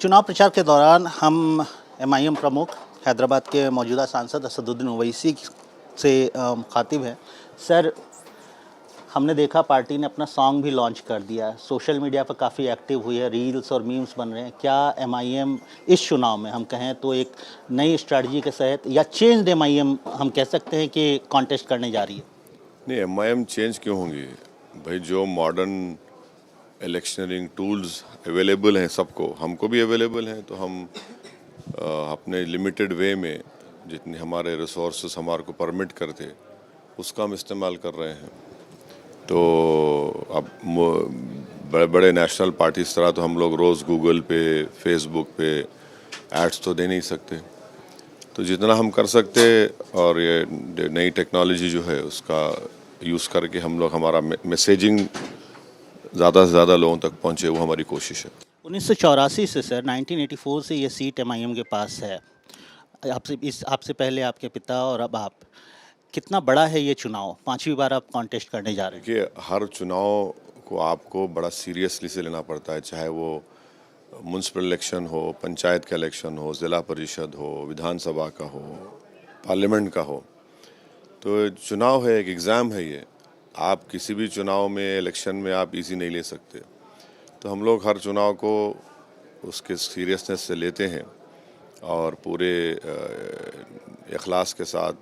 चुनाव प्रचार के दौरान हम एमआईएम प्रमुख हैदराबाद के मौजूदा सांसद असदुद्दीन ओवैसी से मुखातिब हैं। सर, हमने देखा पार्टी ने अपना सॉन्ग भी लॉन्च कर दिया है, सोशल मीडिया पर काफ़ी एक्टिव हुई है, रील्स और मीम्स बन रहे हैं। क्या एमआईएम इस चुनाव में हम कहें तो एक नई स्ट्रैटेजी के तहत या चेंज्ड एमआईएम हम कह सकते हैं कि कॉन्टेस्ट करने जा रही है? नहीं, एमआईएम चेंज क्यों होंगी भाई? जो मॉडर्न इलेक्शनरिंग टूल्स अवेलेबल हैं सबको, हमको भी अवेलेबल हैं, तो हम अपने लिमिटेड वे में जितने हमारे रिसोर्सेस हमारे को परमिट करते उसका हम इस्तेमाल कर रहे हैं। तो अब बड़े बड़े नेशनल पार्टीज तरह तो हम लोग रोज़ गूगल पे फेसबुक पे एड्स तो दे नहीं सकते, तो जितना हम कर सकते और ये नई टेक्नोलॉजी जो है उसका यूज़ करके हम लोग हमारा मैसेजिंग ज़्यादा से ज़्यादा लोगों तक पहुँचे, वो हमारी कोशिश है। 1984 से सर 1984 से ये सीट एमआईएम के पास है। आपसे पहले आपके पिता और अब आप, कितना बड़ा है ये चुनाव? 5वीं बार आप कॉन्टेस्ट करने जा रहे हैं। देखिए, हर चुनाव को आपको बड़ा सीरियसली से लेना पड़ता है, चाहे वो म्यूनसिपल इलेक्शन हो, पंचायत का इलेक्शन हो, ज़िला परिषद हो, विधानसभा का हो, पार्लियामेंट का हो। तो चुनाव है, एक एग्ज़ाम है ये। आप किसी भी चुनाव में, इलेक्शन में आप इजी नहीं ले सकते। तो हम लोग हर चुनाव को उसके सीरियसनेस से लेते हैं और पूरे इखलास के साथ,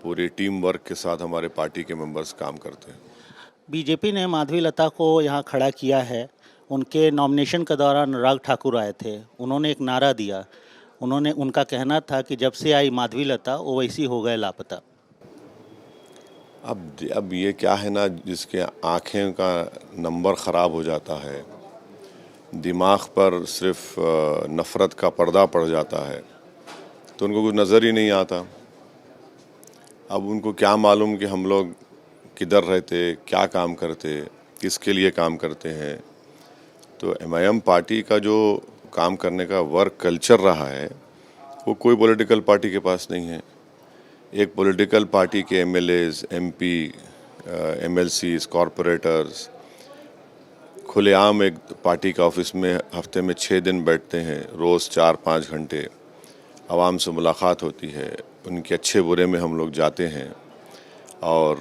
पूरी टीम वर्क के साथ हमारे पार्टी के मेंबर्स काम करते हैं। बीजेपी ने माधवीलता को यहाँ खड़ा किया है। उनके नॉमिनेशन के दौरान अनुराग ठाकुर आए थे, उन्होंने एक नारा दिया। उनका कहना था कि जब से आई माधवीलता ओवैसी हो गए लापता। अब ये क्या है ना, जिसके आँखें का नंबर ख़राब हो जाता है, दिमाग पर सिर्फ नफ़रत का पर्दा पड़ जाता है, तो उनको कुछ नज़र ही नहीं आता। अब उनको क्या मालूम कि हम लोग किधर रहते, क्या काम करते, किसके लिए काम करते हैं। तो एमआईएम पार्टी का जो काम करने का वर्क कल्चर रहा है वो कोई पॉलिटिकल पार्टी के पास नहीं है। एक पॉलिटिकल पार्टी के एमएलएज, एमपी, एमएलसीज, कॉरपोरेटर्स खुलेआम एक पार्टी का ऑफिस में हफ्ते में 6 दिन बैठते हैं, रोज़ 4-5 घंटे आवाम से मुलाकात होती है, उनके अच्छे बुरे में हम लोग जाते हैं। और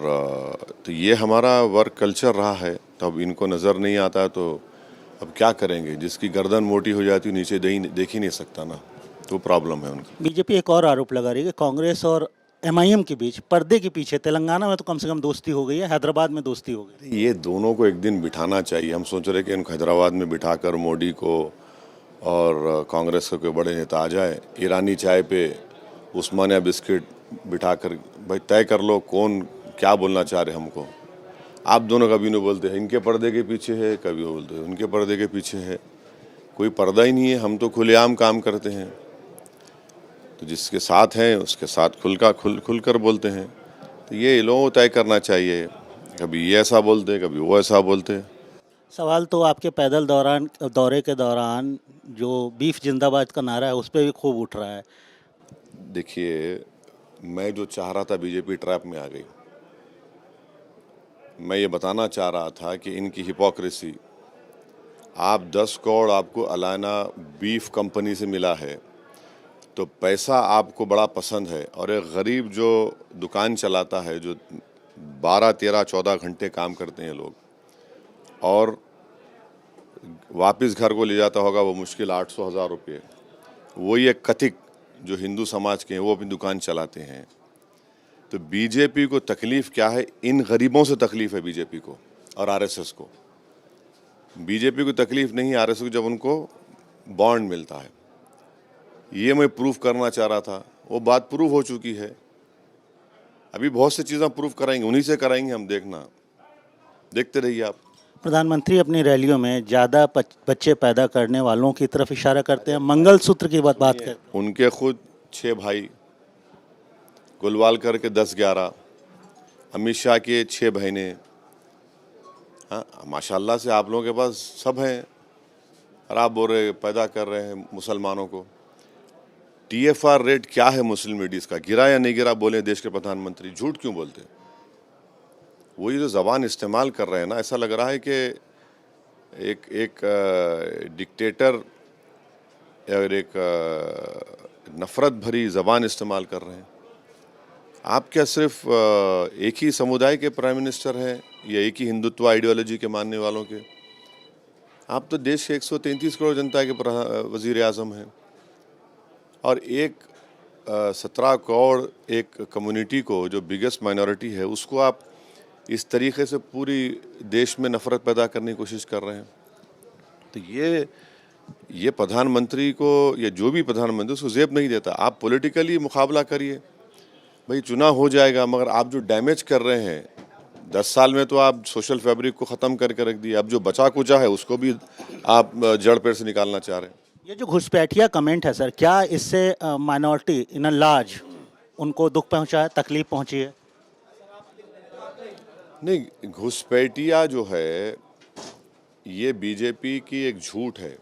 तो ये हमारा वर्क कल्चर रहा है। तो अब इनको नज़र नहीं आता तो अब क्या करेंगे? जिसकी गर्दन मोटी हो जाती है नीचे देख ही नहीं सकता ना, तो प्रॉब्लम है उनकी। बीजेपी एक और आरोप लगा रही है कि कांग्रेस और एमआईएम के बीच पर्दे के पीछे, तेलंगाना में तो कम से कम दोस्ती हो गई है, हैदराबाद में दोस्ती हो गई। ये दोनों को एक दिन बिठाना चाहिए। हम सोच रहे कि इनको हैदराबाद में बिठाकर मोदी को और कांग्रेस के कोई बड़े नेता आ जाए, ईरानी चाय पे उस्मानिया बिस्किट बिठाकर भाई तय कर लो कौन क्या बोलना चाह रहे हमको। आप दोनों कभी नहीं बोलते हैं इनके पर्दे के पीछे है, कभी वो बोलते हैं उनके पर्दे के पीछे है। कोई पर्दा ही नहीं है, हम तो खुलेआम काम करते हैं। तो जिसके साथ हैं उसके साथ खुल कर बोलते हैं। तो ये लोगों को तय करना चाहिए, कभी ये ऐसा बोलते हैं, कभी वो ऐसा बोलते हैं। सवाल तो आपके पैदल दौरे के दौरान जो बीफ जिंदाबाद का नारा है उस पर भी खूब उठ रहा है। देखिए, मैं जो चाह रहा था बीजेपी ट्रैप में आ गई। मैं ये बताना चाह रहा था कि इनकी हिपोक्रेसी। आप 10 करोड़ आपको अलाना बीफ कंपनी से मिला है, तो पैसा आपको बड़ा पसंद है, और एक गरीब जो दुकान चलाता है, जो 12, 13, 14 घंटे काम करते हैं लोग, और वापस घर को ले जाता होगा वो मुश्किल 800-1000 रुपये, वही एक कथिक जो हिंदू समाज के हैं वो अपनी दुकान चलाते हैं। तो बीजेपी को तकलीफ़ क्या है? इन गरीबों से तकलीफ़ है बीजेपी को और आरएसएस को। बीजेपी को तकलीफ़ नहीं आरएसएस को, जब उनको बॉन्ड मिलता है। ये मैं प्रूफ करना चाह रहा था, वो बात प्रूव हो चुकी है। अभी बहुत सी चीज़ें प्रूव कराएंगे, उन्हीं से कराएंगे हम, देखते रहिए आप। प्रधानमंत्री अपनी रैलियों में ज़्यादा बच्चे पैदा करने वालों की तरफ इशारा करते हैं, मंगलसूत्र की बात करते हैं। उनके खुद 6 भाई, गुलवालकर के 10-11, अमित शाह के 6 बहनें। हाँ, माशाल्लाह से आप लोगों के पास सब हैं, और आप बोल रहे पैदा कर रहे हैं मुसलमानों को। टीएफआर रेट क्या है मुस्लिम लेडीज़ का? गिरा या नहीं गिरा? बोले देश के प्रधानमंत्री, झूठ क्यों बोलते? वही जो ज़बान इस्तेमाल कर रहे हैं ना, ऐसा लग रहा है कि एक डिक्टेटर और एक नफ़रत भरी ज़बान इस्तेमाल कर रहे हैं। आप क्या सिर्फ एक ही समुदाय के प्राइम मिनिस्टर हैं या एक ही हिंदुत्व आइडियोलॉजी के मानने वालों के? आप तो देश के 133 करोड़ जनता के वज़ीर आज़म हैं और एक 17 करोड़ एक कम्युनिटी को, जो बिगेस्ट माइनॉरिटी है, उसको आप इस तरीके से पूरी देश में नफ़रत पैदा करने की कोशिश कर रहे हैं। तो ये प्रधानमंत्री को, या जो भी प्रधानमंत्री, उसको ज़ेब नहीं देता। आप पॉलिटिकली मुकाबला करिए, भाई चुनाव हो जाएगा, मगर आप जो डैमेज कर रहे हैं 10 साल में, तो आप सोशल फैब्रिक को ख़त्म करके रख दिया। अब जो बचा कुचा है उसको भी आप जड़ पेड़ से निकालना चाह रहे हैं। ये जो घुसपैठिया कमेंट है सर, क्या इससे माइनॉरिटी इन लार्ज उनको दुख पहुंचा है, तकलीफ पहुंची है? नहीं, घुसपैठिया जो है ये बीजेपी की एक झूठ है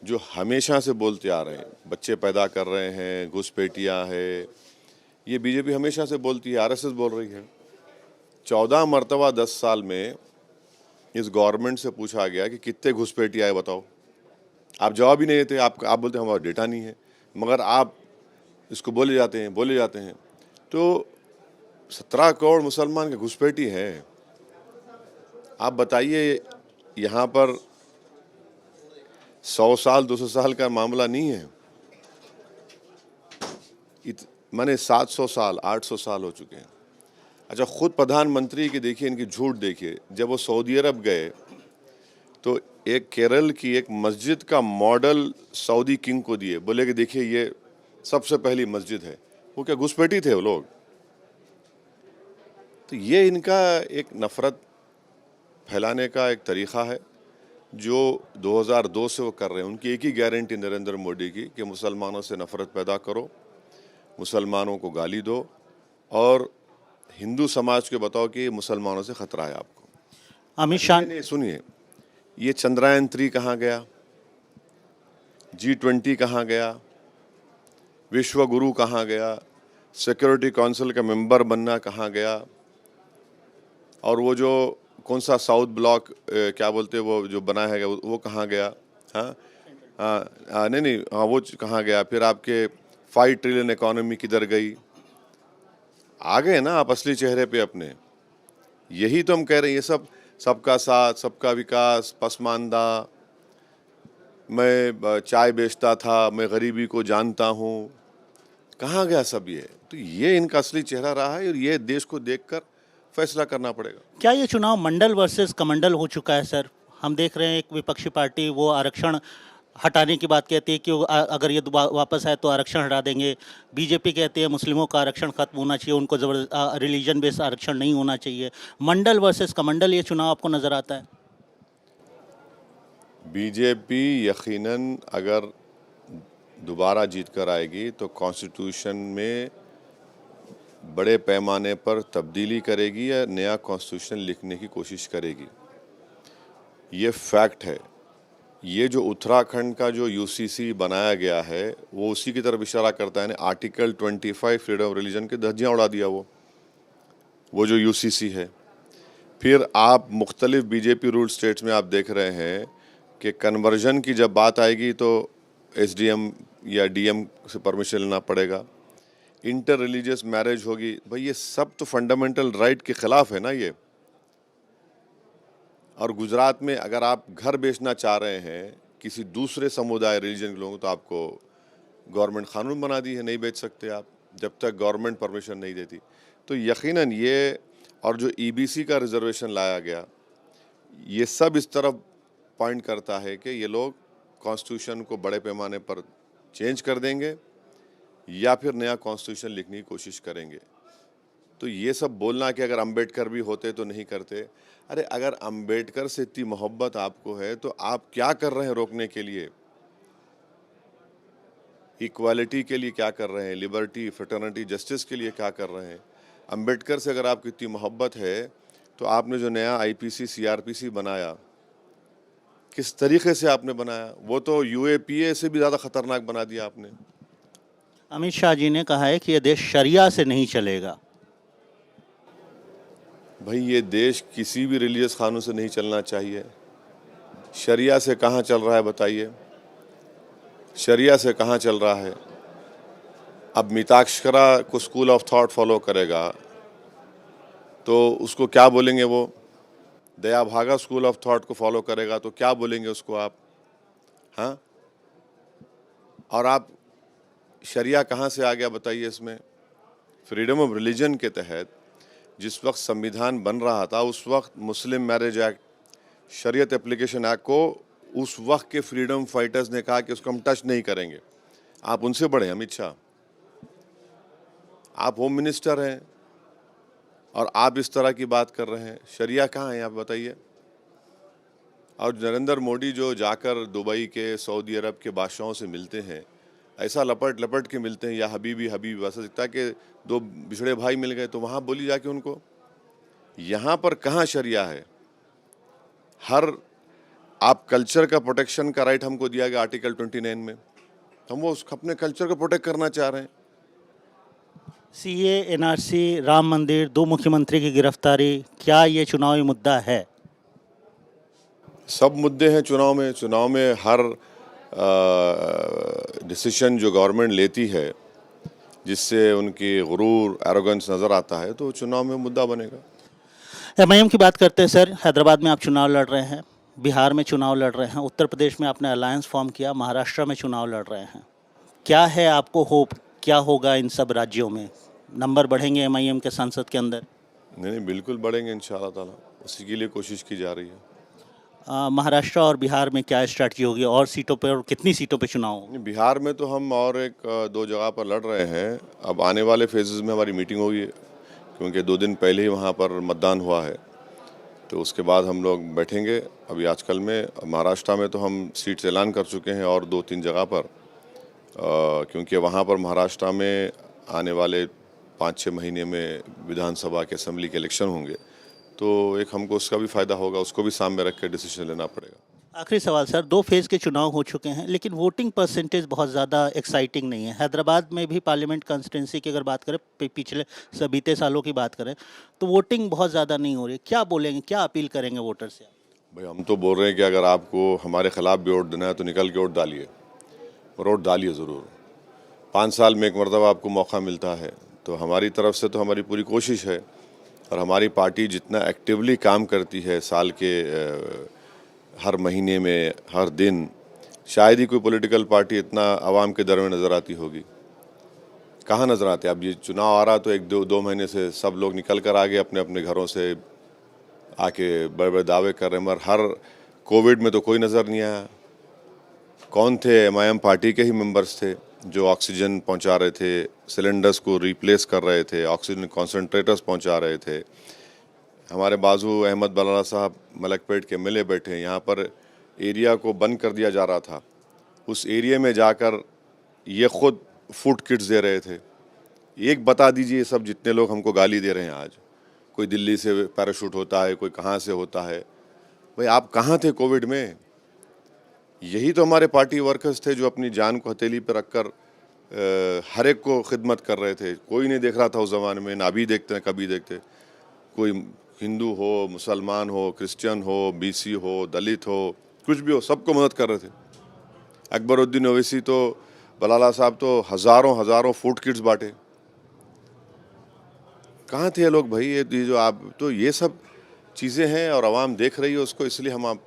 जो हमेशा से बोलते आ रहे हैं। बच्चे पैदा कर रहे हैं, घुसपैठिया है, ये बीजेपी हमेशा से बोलती है, आरएसएस बोल रही है। 14 मरतबा 10 साल में इस गवर्नमेंट से पूछा गया कि कितने घुसपैठिया है बताओ, आप जवाब ही नहीं देते। आप बोलते हैं हमारा डेटा नहीं है, मगर आप इसको बोले जाते हैं। तो 17 करोड़ मुसलमान के घुसपैठी हैं। आप बताइए, यहाँ पर 100 साल 200 साल का मामला नहीं है। माने 700 साल 800 साल हो चुके हैं। अच्छा, खुद प्रधानमंत्री की देखिए, इनकी झूठ देखिए। जब वो सऊदी अरब गए तो एक केरल की एक मस्जिद का मॉडल सऊदी किंग को दिए, बोले कि देखिए ये सबसे पहली मस्जिद है। वो क्या घुसपैठी थे वो लोग? तो ये इनका एक नफ़रत फैलाने का एक तरीक़ा है जो 2002 से वो कर रहे हैं। उनकी एक ही गारंटी नरेंद्र मोदी की कि मुसलमानों से नफ़रत पैदा करो, मुसलमानों को गाली दो और हिंदू समाज को बताओ कि मुसलमानों से ख़तरा है आपको। अमित शाह नहीं, सुनिए, ये चंद्रयान 3 कहाँ गया? G20 कहाँ गया? विश्व गुरु कहाँ गया? सिक्योरिटी काउंसिल का मेंबर बनना कहाँ गया? और वो जो कौन सा साउथ ब्लॉक क्या बोलते हैं वो जो बना है वो कहाँ गया? हाँ हाँ, नहीं, हाँ, वो कहाँ गया? फिर आपके 5 ट्रिलियन इकोनॉमी किधर गई? आ गए ना आप असली चेहरे पे अपने। यही तो हम कह रहे हैं, ये सब सबका साथ, सबका विकास, पसमानदा, मैं चाय बेचता था, मैं गरीबी को जानता हूँ, कहाँ गया सब ये? तो ये इनका असली चेहरा रहा है और ये देश को देखकर फैसला करना पड़ेगा। क्या ये चुनाव मंडल वर्सेस कमंडल हो चुका है सर? हम देख रहे हैं एक विपक्षी पार्टी वो आरक्षण हटाने की बात कहती है कि अगर ये वापस आए तो आरक्षण हटा देंगे। बीजेपी कहती है मुस्लिमों का आरक्षण खत्म होना चाहिए, उनको रिलीजन बेस्ड आरक्षण नहीं होना चाहिए। मंडल वर्सेस कमंडल ये चुनाव आपको नजर आता है? बीजेपी यकीनन अगर दोबारा जीत कर आएगी तो कॉन्स्टिट्यूशन में बड़े पैमाने पर तब्दीली करेगी या नया कॉन्स्टिट्यूशन लिखने की कोशिश करेगी। ये फैक्ट है। ये जो उत्तराखंड का जो यूसीसी बनाया गया है वो उसी की तरफ इशारा करता है। आर्टिकल 25 फ्रीडम ऑफ रिलीजन के धज्जियाँ उड़ा दिया वो जो यूसीसी है। फिर आप मुख्तलिफ बीजेपी रूल स्टेट्स में आप देख रहे हैं कि कन्वर्जन की जब बात आएगी तो एसडीएम या डीएम से परमिशन लेना पड़ेगा। इंटर रिलीजियस मैरिज होगी, भाई ये सब तो फंडामेंटल राइट के खिलाफ है ना ये। और गुजरात में अगर आप घर बेचना चाह रहे हैं किसी दूसरे समुदाय रिलीजन के लोगों, तो आपको गवर्नमेंट कानून बना दी है, नहीं बेच सकते आप जब तक गवर्नमेंट परमिशन नहीं देती। तो यकीनन ये, और जो ईबीसी का रिजर्वेशन लाया गया, ये सब इस तरफ पॉइंट करता है कि ये लोग कॉन्स्टिट्यूशन को बड़े पैमाने पर चेंज कर देंगे या फिर नया कॉन्स्टिट्यूशन लिखने की कोशिश करेंगे। तो ये सब बोलना कि अगर अंबेडकर भी होते तो नहीं करते, अरे अगर अंबेडकर से इतनी मोहब्बत आपको है तो आप क्या कर रहे हैं रोकने के लिए? इक्वालिटी के लिए क्या कर रहे हैं? लिबर्टी, फ्रेटर्निटी, जस्टिस के लिए क्या कर रहे हैं? अंबेडकर से अगर आपकी इतनी मोहब्बत है तो आपने जो नया आईपीसी सीआरपीसी बनाया, किस तरीके से आपने बनाया? वो तो यूएपीए से भी ज़्यादा खतरनाक बना दिया आपने। अमित शाह जी ने कहा है कि ये देश शरिया से नहीं चलेगा। भाई ये देश किसी भी रिलीजियस कानून से नहीं चलना चाहिए। शरिया से कहाँ चल रहा है बताइए? शरिया से कहाँ चल रहा है। अब मिताक्षरा को स्कूल ऑफ थॉट फॉलो करेगा तो उसको क्या बोलेंगे वो? दया भागा स्कूल ऑफ थॉट को फॉलो करेगा तो क्या बोलेंगे उसको आप? हाँ, और आप शरिया कहाँ से आ गया बताइए इसमें? फ्रीडम ऑफ रिलीजन के तहत जिस वक्त संविधान बन रहा था उस वक्त मुस्लिम मैरिज एक्ट, शरीयत एप्लीकेशन एक्ट को उस वक्त के फ्रीडम फाइटर्स ने कहा कि उसको हम टच नहीं करेंगे। आप उनसे बड़े अमित शाह, आप होम मिनिस्टर हैं और आप इस तरह की बात कर रहे हैं। शरिया कहाँ है आप बताइए? और नरेंद्र मोदी जो जाकर दुबई के, सऊदी अरब के बादशाहों से मिलते हैं, ऐसा लपट लपट के मिलते हैं, या हबीबी हबीबी, वैसा दिखता है कि दो बिछड़े भाई मिल गए। तो वहाँ बोली जाके उनको, यहाँ पर कहाँ शरिया है? हर आप कल्चर का प्रोटेक्शन का राइट हमको दिया गया आर्टिकल 29 में, हम वो अपने कल्चर को प्रोटेक्ट करना चाह रहे हैं। सीए, एनआरसी, राम मंदिर, दो मुख्यमंत्री की गिरफ्तारी, क्या ये चुनावी मुद्दा है? सब मुद्दे हैं चुनाव में। चुनाव में हर डिसीजन जो गवर्नमेंट लेती है जिससे उनकी गुरूर, एरोगेंस नज़र आता है तो चुनाव में मुद्दा बनेगा। एमआईएम की बात करते हैं सर। हैदराबाद में आप चुनाव लड़ रहे हैं, बिहार में चुनाव लड़ रहे हैं, उत्तर प्रदेश में आपने अलायंस फॉर्म किया, महाराष्ट्र में चुनाव लड़ रहे हैं। क्या है आपको होप, क्या होगा इन सब राज्यों में? नंबर बढ़ेंगे एमआईएम के संसद के अंदर? नहीं, बिल्कुल बढ़ेंगे इंशाअल्लाह ताला, उसी के लिए कोशिश की जा रही है। महाराष्ट्र और बिहार में क्या स्ट्रैटेजी होगी, और सीटों पर, और कितनी सीटों पर चुनाव होगा? बिहार में तो हम और एक दो जगह पर लड़ रहे हैं। अब आने वाले फेजेस में हमारी मीटिंग होगी क्योंकि 2 दिन पहले ही वहाँ पर मतदान हुआ है, तो उसके बाद हम लोग बैठेंगे। अभी आजकल में महाराष्ट्र में तो हम सीट्स ऐलान कर चुके हैं और 2-3 जगह पर, क्योंकि वहाँ पर महाराष्ट्र में आने वाले 5-6 महीने में विधानसभा के, असेंबली के इलेक्शन होंगे, तो एक हमको उसका भी फ़ायदा होगा, उसको भी सामने रख के डिसीजन लेना पड़ेगा। आखिरी सवाल सर, 2 फेज़ के चुनाव हो चुके हैं लेकिन वोटिंग परसेंटेज बहुत ज़्यादा एक्साइटिंग नहीं है। हैदराबाद में भी पार्लियामेंट कंस्टिट्यूंसी की अगर बात करें, पिछले बीते सालों की बात करें, तो वोटिंग बहुत ज़्यादा नहीं हो रही। क्या बोलेंगे, क्या अपील करेंगे वोटर से? भाई हम तो बोल रहे हैं कि अगर आपको हमारे खिलाफ भी वोट देना है तो निकल के वोट डालिए, और वोट डालिए ज़रूर। 5 साल में एक मरतबा आपको मौका मिलता है, तो हमारी तरफ से तो हमारी पूरी कोशिश है, और हमारी पार्टी जितना एक्टिवली काम करती है साल के हर महीने में, हर दिन, शायद ही कोई पॉलिटिकल पार्टी इतना आवाम के दर में नज़र आती होगी। कहाँ नज़र आते? अब ये चुनाव आ रहा तो 1-2 महीने से सब लोग निकल कर आ गए अपने अपने घरों से, आके बड़े बड़े दावे कर रहे हैं, मगर हर कोविड में तो कोई नज़र नहीं आया। कौन थे? एमआईएम पार्टी के ही मेंबर्स थे जो ऑक्सीजन पहुंचा रहे थे, सिलेंडर्स को रिप्लेस कर रहे थे, ऑक्सीजन कॉन्सेंट्रेटर्स पहुंचा रहे थे। हमारे बाजू अहमद बलाला साहब मलकपेट के एमएलए बैठे हैं, यहाँ पर एरिया को बंद कर दिया जा रहा था, उस एरिया में जाकर ये खुद फूड किट्स दे रहे थे। एक बता दीजिए सब जितने लोग हमको गाली दे रहे हैं आज, कोई दिल्ली से पैराशूट होता है, कोई कहाँ से होता है, भाई आप कहाँ थे कोविड में? यही तो हमारे पार्टी वर्कर्स थे जो अपनी जान को हथेली पर रखकर हर एक को खिदमत कर रहे थे। कोई नहीं देख रहा था उस ज़माने में, ना अभी देखते हैं कभी देखते। कोई हिंदू हो, मुसलमान हो, क्रिश्चियन हो, बीसी हो, दलित हो, कुछ भी हो, सबको मदद कर रहे थे। अकबरुद्दीन ओवैसी तो, बलाला साहब तो हज़ारों हज़ारों फूड किट्स बांटे। कहाँ थे ये लोग भाई? ये जो आप, तो ये सब चीज़ें हैं और आवाम देख रही है उसको, इसलिए हम आप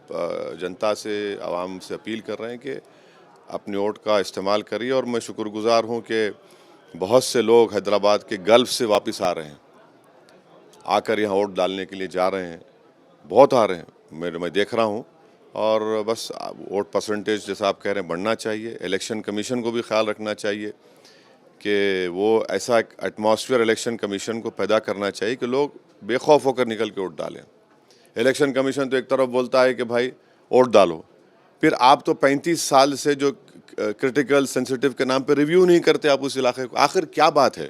जनता से, आवाम से अपील कर रहे हैं कि अपने वोट का इस्तेमाल करिए। और मैं शुक्रगुजार हूँ कि बहुत से लोग हैदराबाद के गल्फ़ से वापस आ रहे हैं, आकर यहाँ वोट डालने के लिए जा रहे हैं, बहुत आ रहे हैं, मैं देख रहा हूँ। और बस वोट परसेंटेज जैसा आप कह रहे हैं बढ़ना चाहिए। इलेक्शन कमीशन को भी ख्याल रखना चाहिए कि वो ऐसा एक एटमॉस्फेयर इलेक्शन कमीशन को पैदा करना चाहिए कि लोग बेखौफ होकर निकल के वोट डालें। इलेक्शन कमीशन तो एक तरफ बोलता है कि भाई वोट डालो, फिर आप तो 35 साल से जो क्रिटिकल सेंसिटिव के नाम पे रिव्यू नहीं करते आप उस इलाके को। आखिर क्या बात है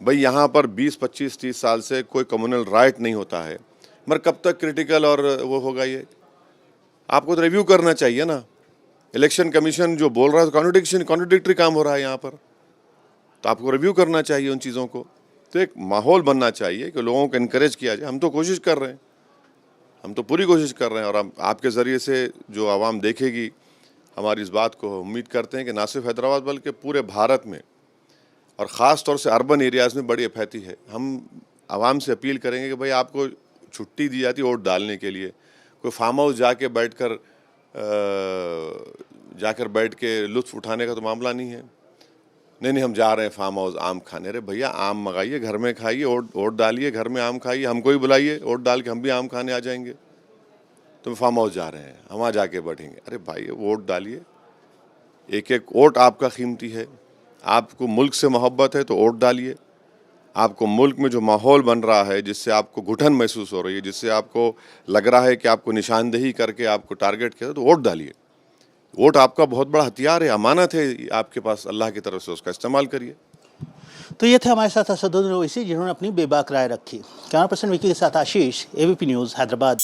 भाई? यहाँ पर 20, 25, 30 साल से कोई कम्युनल राइट नहीं होता है, मगर कब तक क्रिटिकल और वो होगा? ये आपको तो रिव्यू करना चाहिए ना। इलेक्शन कमीशन जो बोल रहा है कॉन्ट्रडिक्टरी काम हो रहा है यहाँ पर, तो आपको रिव्यू करना चाहिए उन चीज़ों को। तो एक माहौल बनना चाहिए कि लोगों को इनकरेज किया जाए। हम तो कोशिश कर रहे हैं, हम तो पूरी कोशिश कर रहे हैं, और आपके ज़रिए से जो आवाम देखेगी हमारी इस बात को उम्मीद करते हैं कि ना सिर्फ हैदराबाद बल्कि पूरे भारत में और ख़ास तौर से अर्बन एरियाज़ में बड़ी अफैती है। हम आवाम से अपील करेंगे कि भाई आपको छुट्टी दी जाती है वोट डालने के लिए, कोई फार्म हाउस जाकर बैठ के लुत्फ़ उठाने का तो मामला नहीं है। नहीं हम जा रहे हैं फार्म हाउस आम खाने। अरे भैया आम मंगाइए, घर में खाइए, वोट डालिए, घर में आम खाइए, हमको ही बुलाइए, वोट डाल के हम भी आम खाने आ जाएंगे। तुम फार्म हाउस जा रहे हैं, हम वहाँ जाके बैठेंगे। अरे भाई वोट डालिए, एक एक वोट आपका कीमती है। आपको मुल्क से मोहब्बत है तो वोट डालिए। आपको मुल्क में जो माहौल बन रहा है, जिससे आपको घुटन महसूस हो रही है, जिससे आपको लग रहा है कि आपको निशानदेही करके आपको टारगेट किया, तो वोट डालिए। वोट आपका बहुत बड़ा हथियार है, अमानत है आपके पास अल्लाह की तरफ से, उसका इस्तेमाल करिए। तो ये थे हमारे साथ असदुद्दीन ओवैसी जिन्होंने अपनी बेबाक राय रखी। कैमरा पर्सन विकी के साथ आशीष, एबीपी न्यूज़ हैदराबाद।